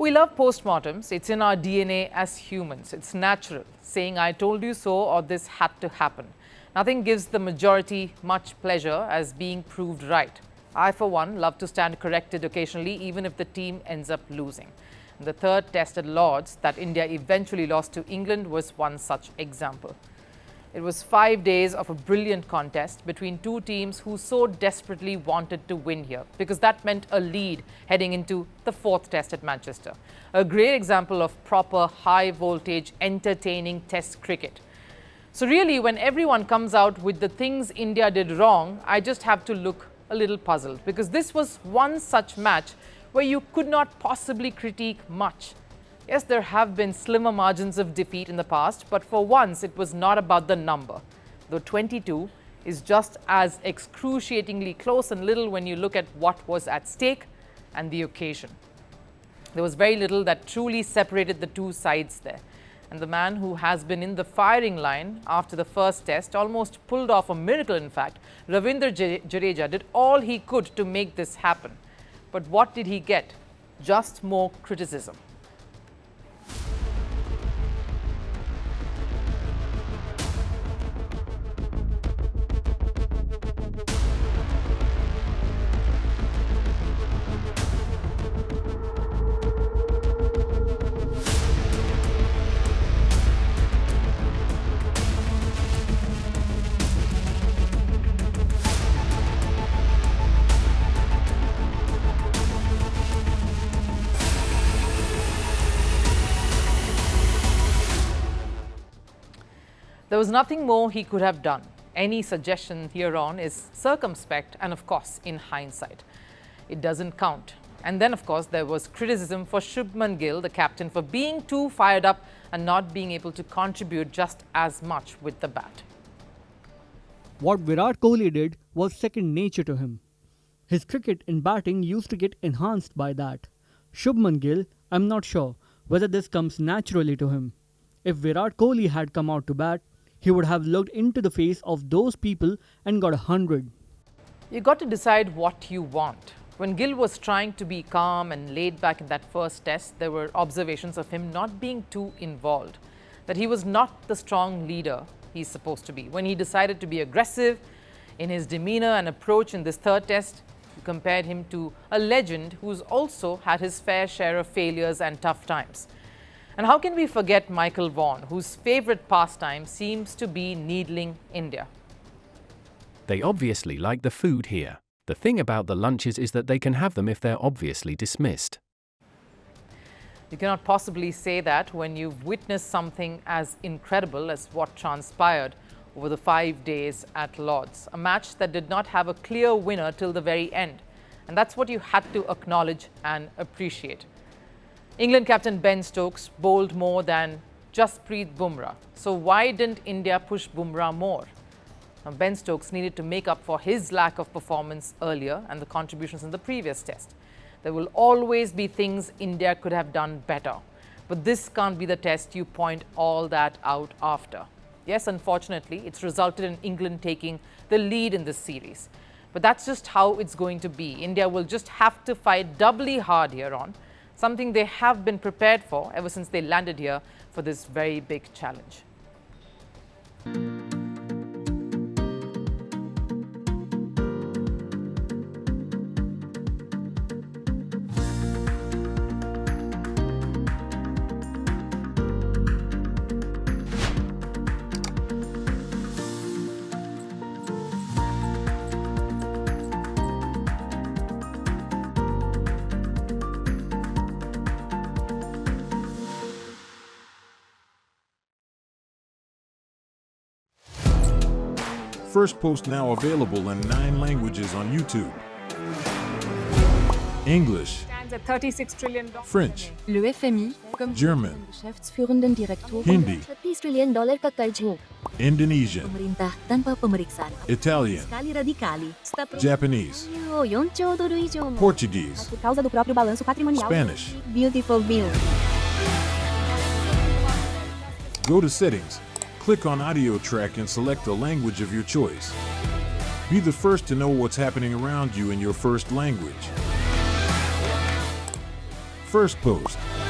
We love postmortems. It's in our DNA as humans. It's natural, saying I told you so or this had to happen. Nothing gives the majority much pleasure as being proved right. I, for one, love to stand corrected occasionally, even if the team ends up losing. The third test at Lord's that India eventually lost to England was one such example. It was 5 days of a brilliant contest between two teams who so desperately wanted to win here, because that meant a lead heading into the fourth test at Manchester. A great example of proper high-voltage, entertaining test cricket. So really, when everyone comes out with the things India did wrong, I just have to look a little puzzled, because this was one such match where you could not possibly critique much. Yes, there have been slimmer margins of defeat in the past, but for once it was not about the number, though 22 is just as excruciatingly close and little when you look at what was at stake and the occasion. There was very little that truly separated the two sides there. And the man who has been in the firing line after the first test almost pulled off a miracle, in fact. Ravindra Jadeja did all he could to make this happen. But what did he get? Just more criticism. There was nothing more he could have done. Any suggestion hereon is circumspect and, of course, in hindsight. It doesn't count. And then, of course, there was criticism for Shubman Gill, the captain, for being too fired up and not being able to contribute just as much with the bat. What Virat Kohli did was second nature to him. His cricket in batting used to get enhanced by that. Shubman Gill, I'm not sure whether this comes naturally to him. If Virat Kohli had come out to bat, he would have looked into the face of those people and got 100. You got to decide what you want. When Gill was trying to be calm and laid back in that first test, there were observations of him not being too involved, that he was not the strong leader he's supposed to be. When he decided to be aggressive in his demeanor and approach in this third test, you compared him to a legend who's also had his fair share of failures and tough times. And how can we forget Michael Vaughan, whose favourite pastime seems to be needling India? They obviously like the food here. The thing about the lunches is that they can have them if they're obviously dismissed. You cannot possibly say that when you've witnessed something as incredible as what transpired over the 5 days at Lord's, a match that did not have a clear winner till the very end. And that's what you had to acknowledge and appreciate. England captain Ben Stokes bowled more than Jasprit Bumrah. So why didn't India push Bumrah more? Now, Ben Stokes needed to make up for his lack of performance earlier and the contributions in the previous test. There will always be things India could have done better. But this can't be the test you point all that out after. Yes, unfortunately, it's resulted in England taking the lead in this series. But that's just how it's going to be. India will just have to fight doubly hard here on, something they have been prepared for ever since they landed here for this very big challenge. Firstpost now available in 9 languages on YouTube. English, Stands at $36 trillion. French, Le FMI, comme German, Geschäftsführenden Direktor, Hindi, $30 trillion ka karj mo. Indonesian, Pemerintah tanpa pemeriksaan. Italian, Sekali radikali. Japanese, 4 兆ドル以上も. Portuguese, Por causa do próprio balanço patrimonial. Spanish. Beautiful bill. Go to Settings, click on Audio Track and select a language of your choice. Be the first to know what's happening around you in your first language. Firstpost.